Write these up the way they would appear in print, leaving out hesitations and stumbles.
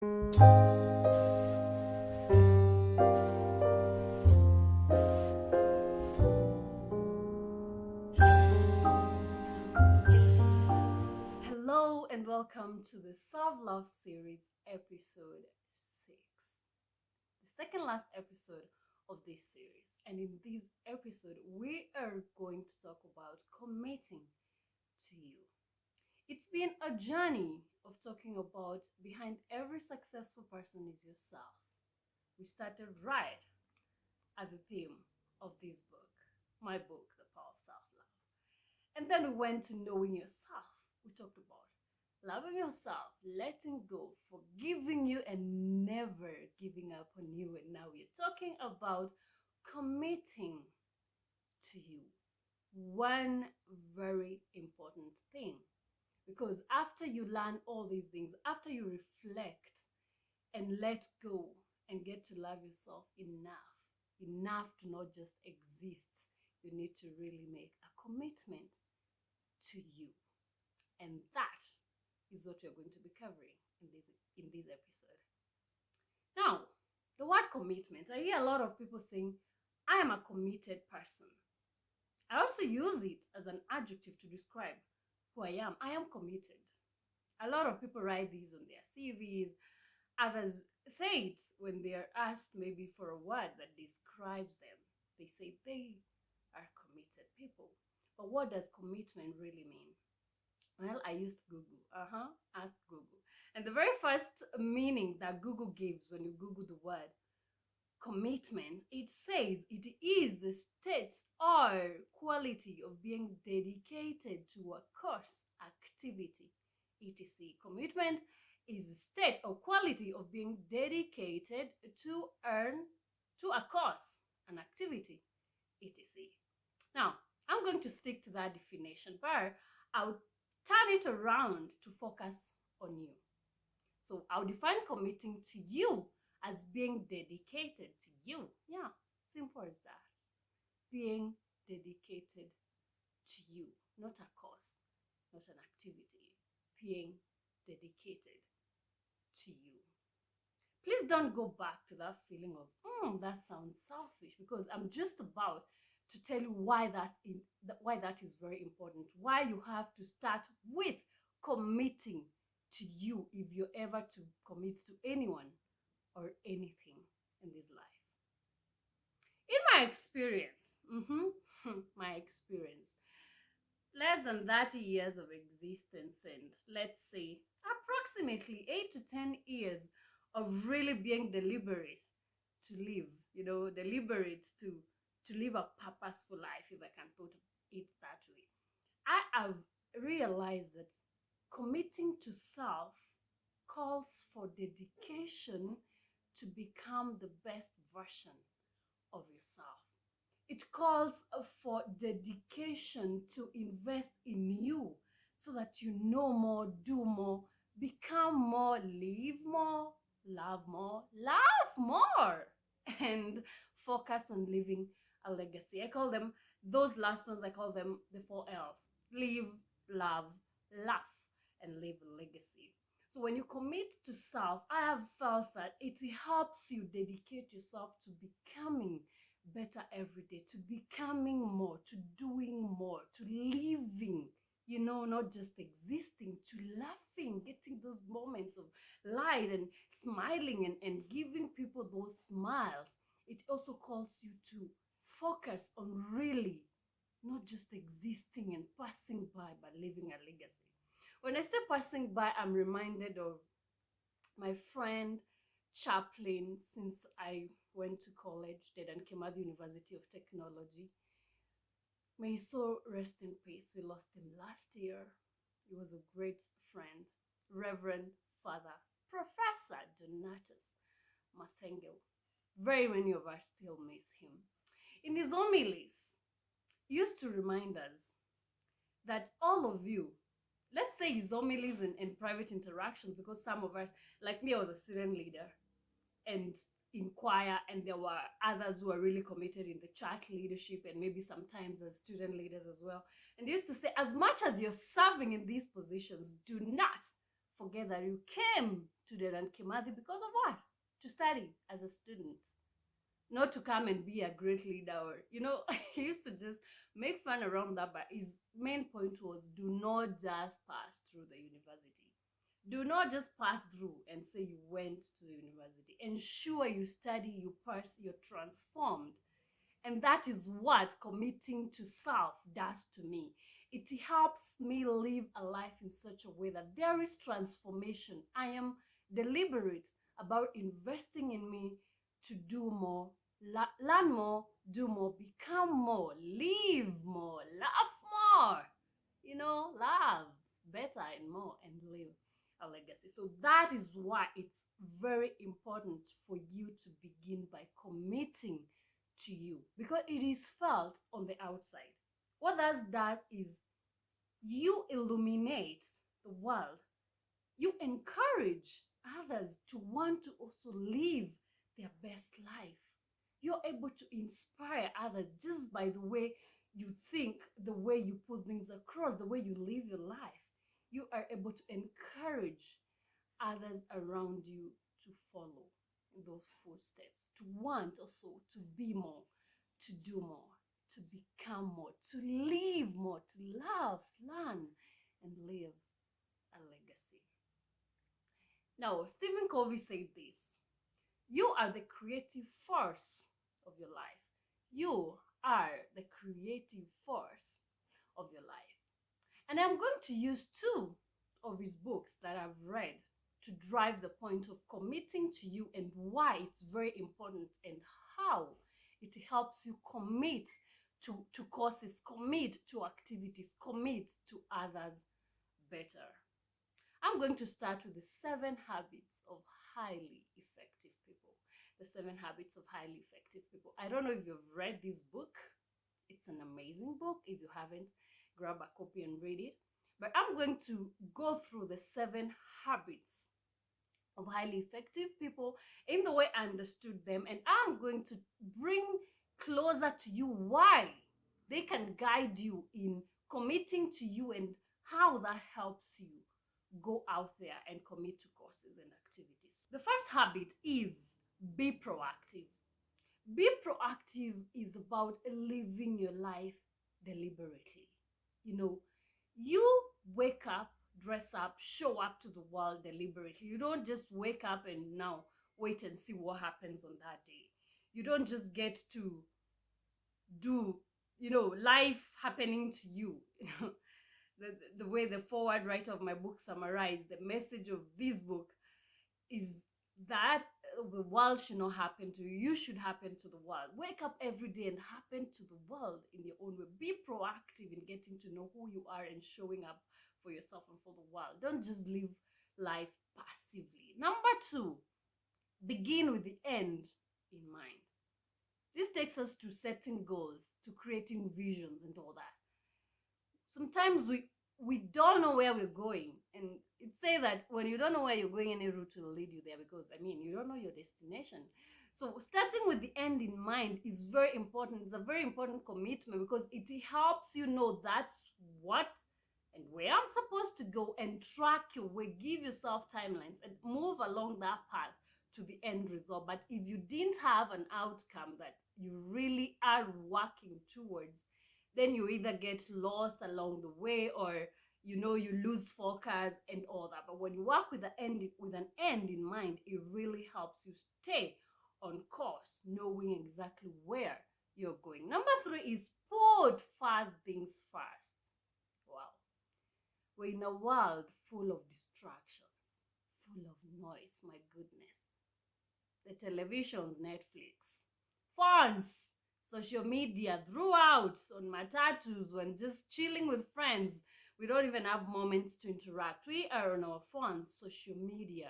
Hello and welcome to the Self Love Series, episode 6, the second last episode of this series. And in this episode, we are going to talk about committing to you. It's been a journey of talking about behind every successful person is yourself. We started right at the theme of this book, my book, The Power of Self Love. And then we went to knowing yourself. We talked about loving yourself, letting go, forgiving you, and never giving up on you. And now we're talking about committing to you. One very important thing. Because after you learn all these things, after you reflect and let go and get to love yourself enough to not just exist, you need to really make a commitment to you. And that is what we're going to be covering in this episode. Now, the word commitment, I hear a lot of people saying, I am a committed person. I also use it as an adjective to describe who I am. I am committed. A lot of people write these on their CVs. Others say it when they are asked maybe for a word that describes them. They say they are committed people. But what does commitment really mean? Well, I used Google. Ask Google. And the very first meaning that Google gives when you Google the word commitment, it says it is the state or quality of being dedicated to a course, activity, etc. Commitment is the state or quality of being dedicated to a course, an activity, etc. Now, I'm going to stick to that definition, but I'll turn it around to focus on you. So I'll define committing to you as being dedicated to you. Yeah, simple as that. Being dedicated to you, not a course, not an activity. Being dedicated to you. Please don't go back to that feeling of, that sounds selfish, because I'm just about to tell you why that is very important. Why you have to start with committing to you if you're ever to commit to anyone or anything in this life. In my experience, my experience, less than 30 years of existence, and let's say approximately 8 to 10 years of really being deliberate to live, deliberate to live a purposeful life, if I can put it that way. I have realized that committing to self calls for dedication to become the best version of yourself. It calls for dedication to invest in you so that you know more, do more, become more, live more, love more, laugh more, and focus on living a legacy. I call them, those last ones, I call them the 4 L's. Live, love, laugh, and live a legacy. So when you commit to self, I have felt that it helps you dedicate yourself to becoming better every day, to becoming more, to doing more, to living, not just existing, to laughing, getting those moments of light and smiling and giving people those smiles. It also calls you to focus on really not just existing and passing by, but living a legacy. When I say passing by, I'm reminded of my friend Chaplin, since I went to college, then came at the University of Technology. May his soul rest in peace. We lost him last year. He was a great friend, Reverend Father Professor Donatus Mathengel. Very many of us still miss him. In his homilies, he used to remind us that all of you, let's say his homilies and private interactions, because some of us, like me, I was a student leader and in choir, and there were others who are really committed in the church leadership and maybe sometimes as student leaders as well. And they used to say, as much as you're serving in these positions, do not forget that you came to Dedan Kimathi because of what? To study as a student, not to come and be a great leader. Or, he used to just make fun around that, but his main point was, do not just pass through the university. Do not just pass through and say you went to the university. Ensure you study, you pass, you're transformed. And that is what committing to self does to me. It helps me live a life in such a way that there is transformation. I am deliberate about investing in me to do more, learn more, do more, become more, live more, laugh more, love better and more, and live a legacy. So that is why it's very important for you to begin by committing to you, because it is felt on the outside. What that does is you illuminate the world. You encourage others to want to also live their best life. You're able to inspire others just by the way you think, the way you put things across, the way you live your life. You are able to encourage others around you to follow those footsteps, to want also to be more, to do more, to become more, to live more, to love, learn, and live a legacy. Now, Stephen Covey said this: you are the creative force of your life. You are the creative force of your life. And I'm going to use two of his books that I've read to drive the point of committing to you, and why it's very important, and how it helps you commit to causes, commit to activities, commit to others better. I'm going to start with the 7 habits of highly effective people. The 7 habits of highly effective people. I don't know if you've read this book. It's an amazing book. If you haven't, grab a copy and read it. But I'm going to go through the 7 habits of highly effective people in the way I understood them, and I'm going to bring closer to you why they can guide you in committing to you, and how that helps you go out there and commit to courses and activities. The first habit is be proactive. Be proactive is about living your life deliberately. You wake up, dress up, show up to the world deliberately. You don't just wake up and now wait and see what happens on that day. You don't just get to do, life happening to you. The way the forward writer of my book summarized the message of this book is that the world should not happen to you. You should happen to the world. Wake up every day and happen to the world in your own way. Be proactive in getting to know who you are and showing up for yourself and for the world. Don't just live life passively. Number 2, begin with the end in mind. This takes us to setting goals, to creating visions and all that. Sometimes we don't know where we're going, and it say that when you don't know where you're going, any route will lead you there, because you don't know your destination. So starting with the end in mind is very important. It's a very important commitment, because it helps you know that's what and where I'm supposed to go, and track your way, give yourself timelines, and move along that path to the end result. But if you didn't have an outcome that you really are working towards, then you either get lost along the way, or you lose focus and all that. But when you work with an end in mind, it really helps you stay on course, knowing exactly where you're going. Number 3 is put first things first. Wow. We're in a world full of distractions, full of noise, my goodness. The televisions, Netflix, phones, social media, throughout, on matatus, when just chilling with friends. We don't even have moments to interact. We are on our phones, social media,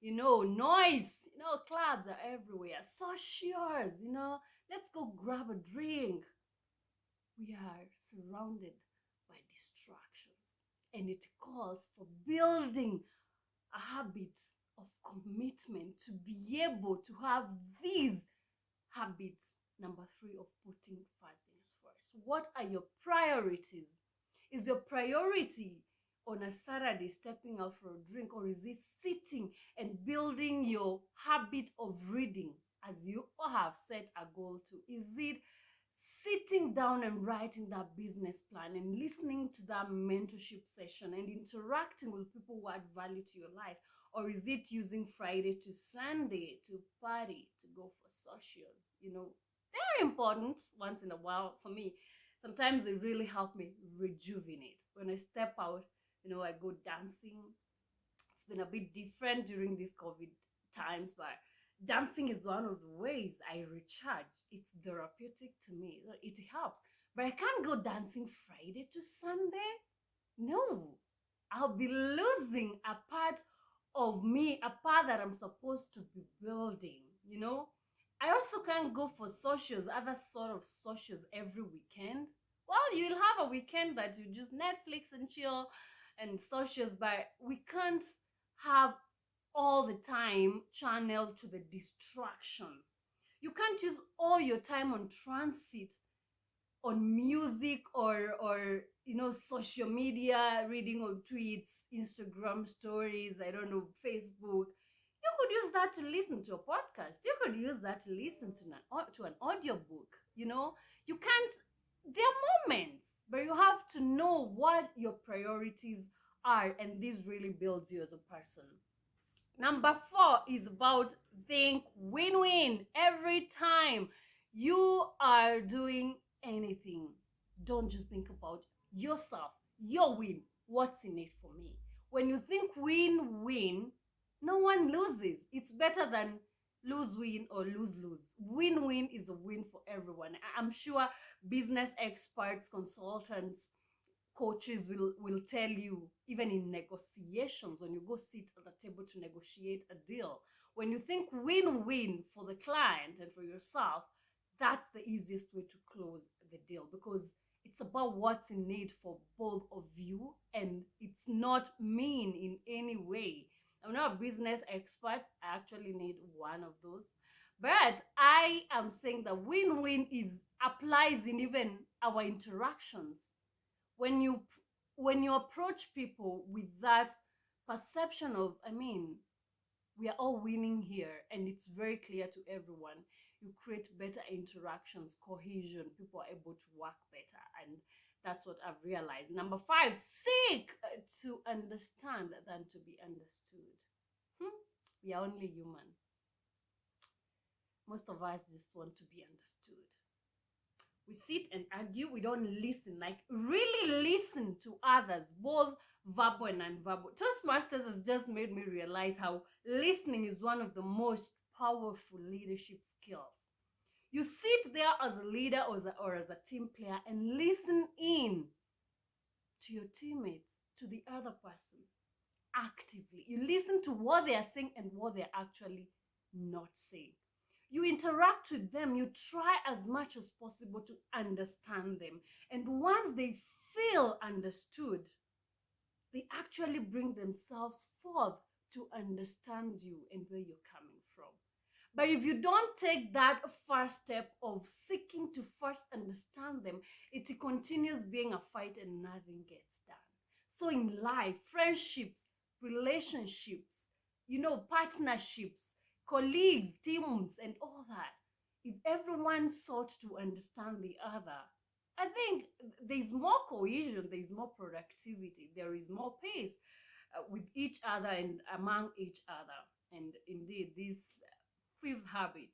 noise, clubs are everywhere, socials, let's go grab a drink. We are surrounded by distractions, and it calls for building a habit of commitment to be able to have these habits. Number 3, of putting first things first. What are your priorities? Is your priority on a Saturday stepping out for a drink, or is it sitting and building your habit of reading as you have set a goal to? Is it sitting down and writing that business plan and listening to that mentorship session and interacting with people who add value to your life? Or is it using Friday to Sunday to party, to go for socials? They're important once in a while for me. Sometimes they really help me rejuvenate. When I step out, I go dancing. It's been a bit different during these COVID times, but dancing is one of the ways I recharge. It's therapeutic to me. It helps. But I can't go dancing Friday to Sunday. No, I'll be losing a part of me, a part that I'm supposed to be building. I also can't go for socials, other sort of socials every weekend. Well, you'll have a weekend that you just Netflix and chill and socials, but we can't have all the time channeled to the distractions. You can't use all your time on transit, on music, or social media, reading of tweets, Instagram stories, I don't know, Facebook. You could use that to listen to a podcast. You could use that to listen to an audiobook. You can't. There are moments, but you have to know what your priorities are, and this really builds you as a person. Number 4 is about think win-win. Every time you are doing anything, don't just think about yourself, your win, what's in it for me. When you think win-win, no one loses. It's better than lose-win or lose-lose. Win-win is a win for everyone. I'm sure business experts, consultants, coaches will tell you, even in negotiations, when you go sit at the table to negotiate a deal, when you think win-win for the client and for yourself, that's the easiest way to close the deal, because it's about what's in need for both of you, and it's not mean in any way. I'm not a business expert. I actually need one of those, but I am saying that win-win is applies in even our interactions. When you approach people with that perception of, we are all winning here, and it's very clear to everyone, you create better interactions, cohesion, people are able to work better. And that's what I've realized. Number 5, seek to understand than to be understood. We are only human. Most of us just want to be understood. We sit and argue. We don't listen, like really listen to others, both verbal and nonverbal. Toastmasters has just made me realize how listening is one of the most powerful leadership skills. You sit there as a leader or as a team player and listen in to your teammates, to the other person actively. You listen to what they are saying and what they're actually not saying. You interact with them. You try as much as possible to understand them. And once they feel understood, they actually bring themselves forth to understand you and where you're coming from. But if you don't take that first step of seeking to first understand them, it continues being a fight and nothing gets done. So in life, friendships, relationships, partnerships, colleagues, teams, and all that, if everyone sought to understand the other, I think there's more cohesion, there's more productivity, there is more pace with each other and among each other. And indeed, this 5th habit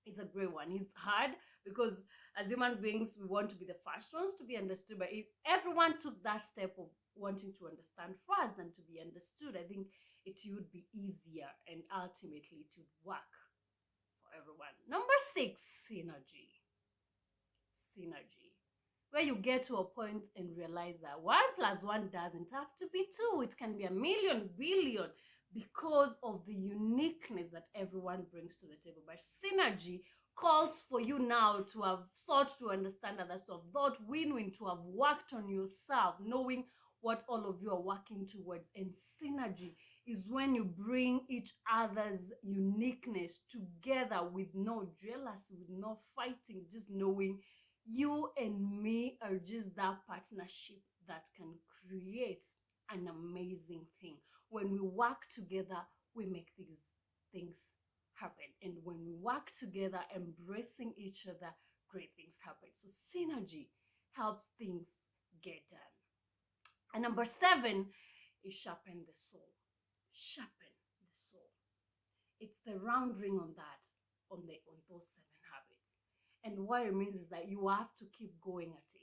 is a great one. It's hard because as human beings, we want to be the first ones to be understood. But if everyone took that step of wanting to understand first than to be understood, I think it would be easier, and ultimately it would work for everyone. Number 6, synergy. Synergy. Where you get to a point and realize that 1 plus 1 doesn't have to be 2. It can be a million, billion, because of the uniqueness that everyone brings to the table. But synergy calls for you now to have sought to understand others, to have thought win-win, to have worked on yourself, knowing what all of you are working towards. And synergy is when you bring each other's uniqueness together with no jealousy, with no fighting, just knowing you and me are just that partnership that can create an amazing thing. When we work together, we make these things happen. And when we work together, embracing each other, great things happen. So synergy helps things get done. And number 7 is sharpen the soul. Sharpen the soul. It's the round ring on that, on those 7 habits. And what it means is that you have to keep going at it.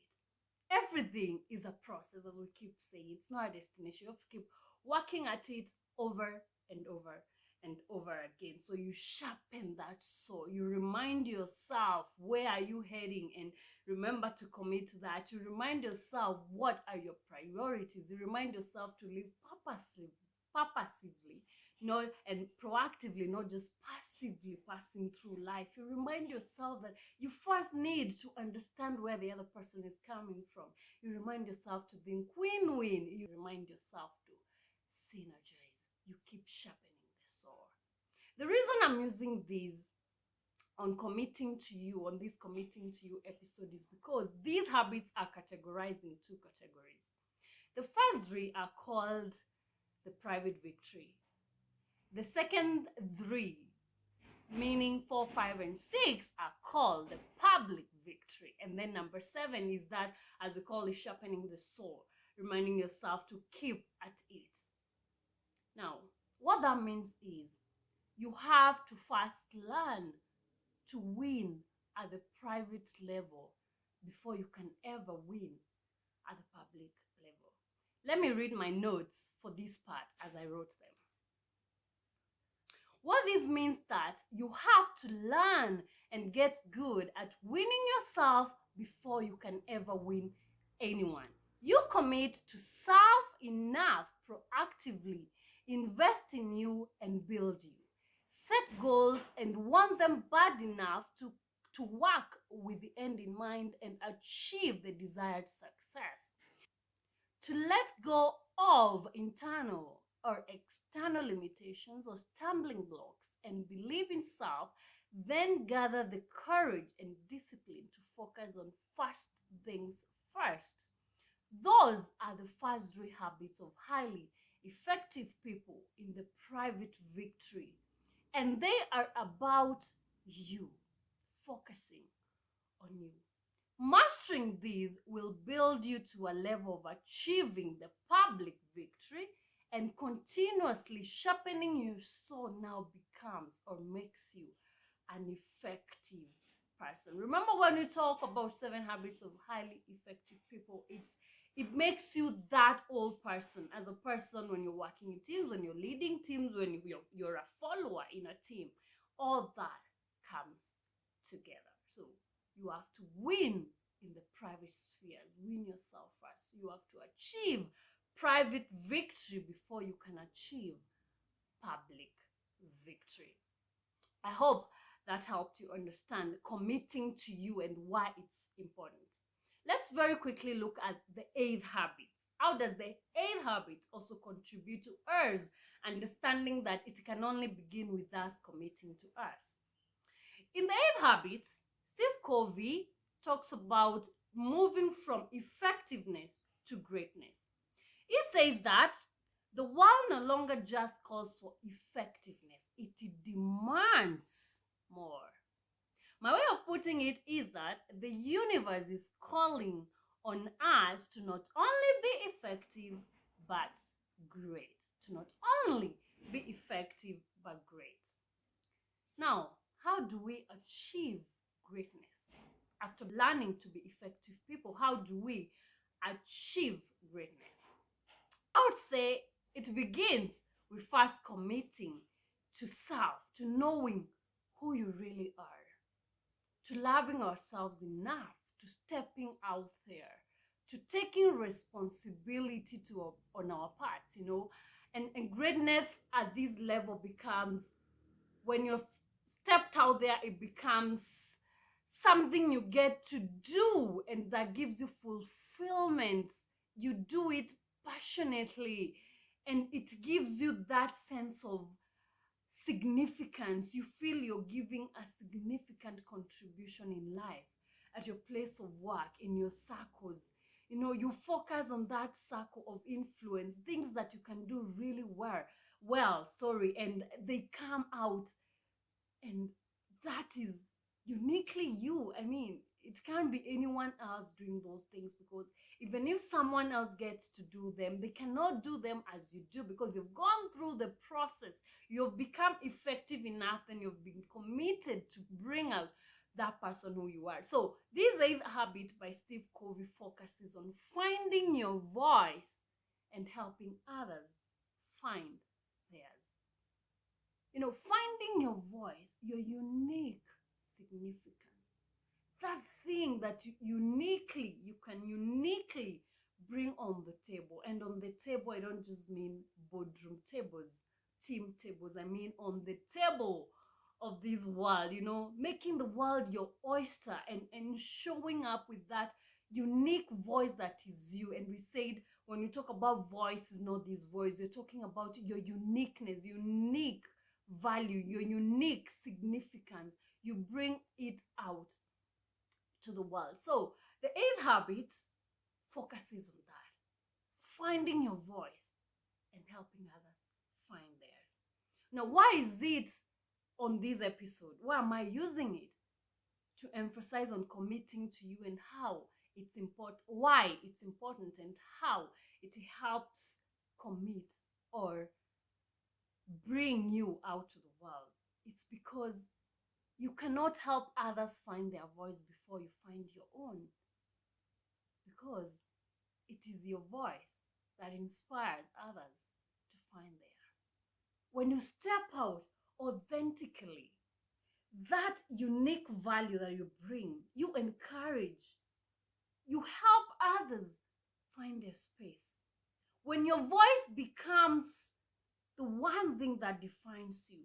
Everything is a process, as we keep saying. It's not a destination. You have to keep working at it over and over and over again. So you sharpen that soul. You remind yourself, where are you heading, and remember to commit to that. You remind yourself, what are your priorities. You remind yourself to live purposively, not and proactively, not just passively passing through life. You remind yourself that you first need to understand where the other person is coming from. You remind yourself to think win-win. You remind yourself to synergize. You keep sharpening the sword. The reason I'm using these on this committing to you episode is because these habits are categorized in 2 categories. The first 3 are called the private victory. The second 3, meaning 4, 5, and 6, are called the public victory. And then number 7 is that, as we call it, sharpening the soul, reminding yourself to keep at it. Now, what that means is you have to first learn to win at the private level before you can ever win at the public level. Let me read my notes for this part as I wrote them. What this means that you have to learn and get good at winning yourself before you can ever win anyone. You commit to serve enough proactively, invest in you and build you. Set goals and want them bad enough to work with the end in mind and achieve the desired success. To let go of internal or external limitations or stumbling blocks and believe in self, then gather the courage and discipline to focus on first things first. Those are the first 3 habits of highly effective people in the private victory. And they are about you, focusing on you. Mastering these will build you to a level of achieving the public victory, and continuously sharpening your soul now becomes or makes you an effective person. Remember, when we talk about 7 habits of highly effective people, it makes you that old person. As a person, when you're working in teams, when you're leading teams, when you're a follower in a team, all that comes together. So you have to win in the private spheres. Win yourself first. You have to achieve private victory before you can achieve public victory. I hope that helped you understand committing to you and why it's important. Let's very quickly look at the 8th habit. How does the 8th habit also contribute to us understanding that it can only begin with us committing to us? In the 8th habit, Steve Covey talks about moving from effectiveness to greatness. He says that the world no longer just calls for effectiveness, it demands more. My way of putting it is that the universe is calling on us to not only be effective, but great. To not only be effective, but great. Now, how do we achieve greatness? After learning to be effective people, how do we achieve greatness? I would say it begins with first committing to self, to knowing who you really are, to loving ourselves enough, to stepping out there, to taking responsibility on our parts, and greatness at this level becomes, when you've stepped out there, it becomes something you get to do and that gives you fulfillment. You do it passionately and it gives you that sense of significance. You feel you're giving a significant contribution in life, at your place of work, in your circles, You focus on that circle of influence, things that you can do really well, and they come out, and that is uniquely you. I mean, it can't be anyone else doing those things, because even if someone else gets to do them, they cannot do them as you do, because you've gone through the process, you've become effective enough, and you've been committed to bring out that person who you are. So this eighth habit by Steve Covey focuses on finding your voice and helping others find theirs. Finding your voice, your unique significance, that thing that you can uniquely bring on the table. And on the table, I don't just mean boardroom tables, team tables. I mean on the table of this world, making the world your oyster, and showing up with that unique voice that is you. And we said, when you talk about voice, is not this voice, you're talking about your uniqueness, unique value, your unique significance. You bring it out to the world. So the eighth habit focuses on that, finding your voice and helping others find theirs. Now, why is it on this episode? Why am I using it? To emphasize on committing to you, and how it's important, why it's important, and how it helps commit or bring you out to the world. It's because you cannot help others find their voice before you find your own, because it is your voice that inspires others to find theirs. When you step out authentically, that unique value that you bring, you encourage, you help others find their space. When your voice becomes the one thing that defines you,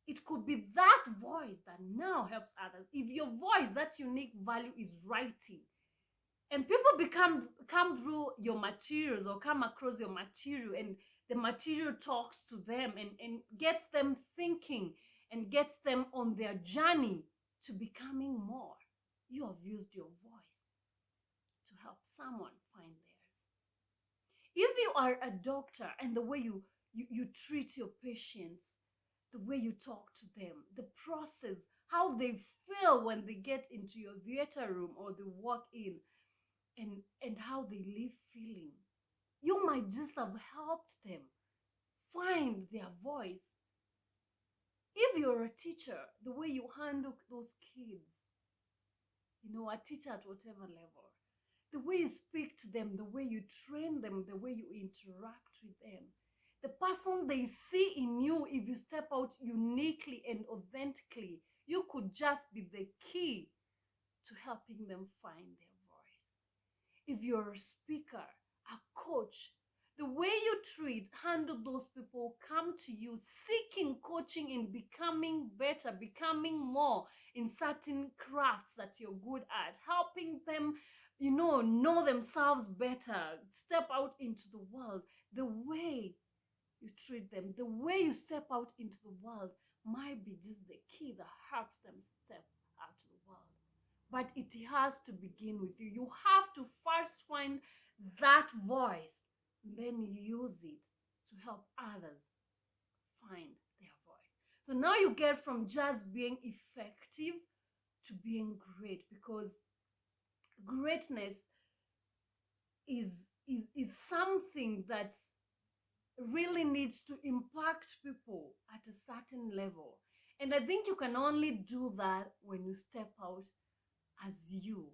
it could be that voice that now helps others. If your voice, that unique value, is writing, and people come through your materials, or come across your material, and the material talks to them, and gets them thinking, and gets them on their journey to becoming more, you have used your voice to help someone find theirs. If you are a doctor, and the way you treat your patients, the way you talk to them, the process, how they feel when they get into your theater room or they walk in, and how they leave feeling, you might just have helped them find their voice. If you're a teacher, the way you handle those kids, a teacher at whatever level, the way you speak to them, the way you train them, the way you interact with them, the person they see in you, if you step out uniquely and authentically, you could just be the key to helping them find their voice. If you're a speaker, a coach, the way you handle those people who come to you seeking coaching in becoming better, becoming more in certain crafts that you're good at, helping them, know themselves better, step out into the world, the way you treat them, the way you step out into the world might be just the key that helps them step out to the world. But it has to begin with you. You have to first find that voice, then use it to help others find their voice. So now you get from just being effective to being great, because greatness is something that really needs to impact people at a certain level. And I think you can only do that when you step out as you,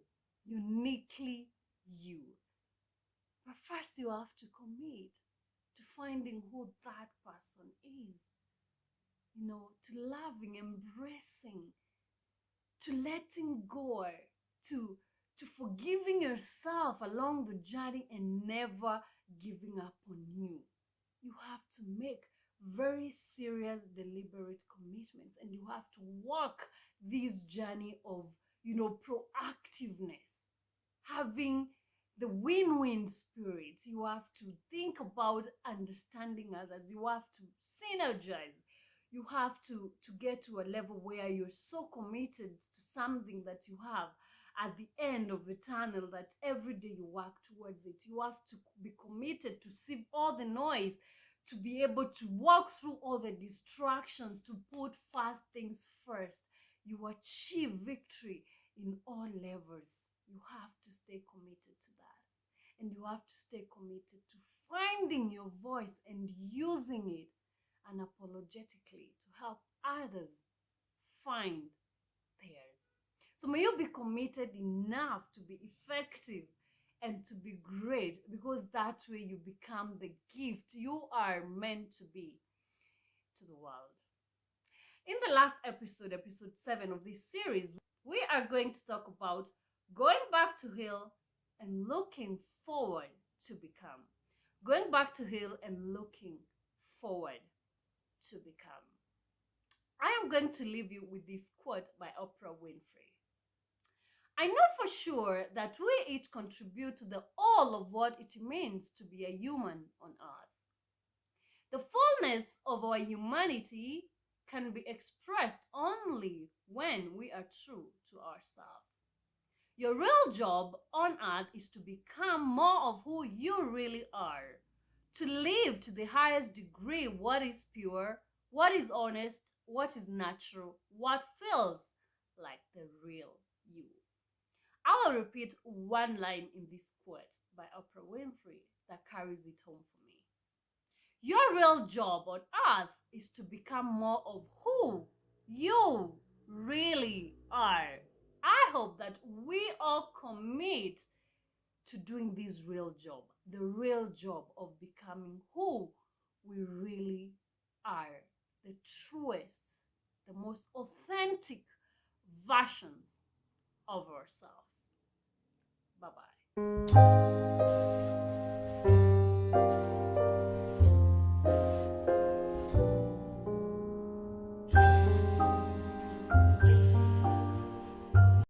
uniquely you. But first you have to commit to finding who that person is, to loving, embracing, to letting go, to forgiving yourself along the journey, and never giving up on you. You have to make very serious, deliberate commitments, and you have to walk this journey of, proactiveness, having the win-win spirit. You have to think about understanding others. You have to synergize. You have to get to a level where you're so committed to something that you have at the end of the tunnel that every day you work towards it. You have to be committed to sieve all the noise, to be able to walk through all the distractions, to put first things first. You achieve victory in all levels. You have to stay committed to that. And you have to stay committed to finding your voice and using it unapologetically to help others find theirs. So may you be committed enough to be effective and to be great, because that way you become the gift you are meant to be to the world. In the last episode, episode 7 of this series, we are going to talk about going back to heal and looking forward to become. Going back to heal and looking forward to become. I am going to leave you with this quote by Oprah Winfrey. I know for sure that we each contribute to the all of what it means to be a human on earth. The fullness of our humanity can be expressed only when we are true to ourselves. Your real job on earth is to become more of who you really are, to live to the highest degree what is pure, what is honest, what is natural, what feels like the real you. I will repeat one line in this quote by Oprah Winfrey that carries it home for me. Your real job on earth is to become more of who you really are. I hope that we all commit to doing this real job, the real job of becoming who we really are, the truest, the most authentic versions of ourselves. Bye bye.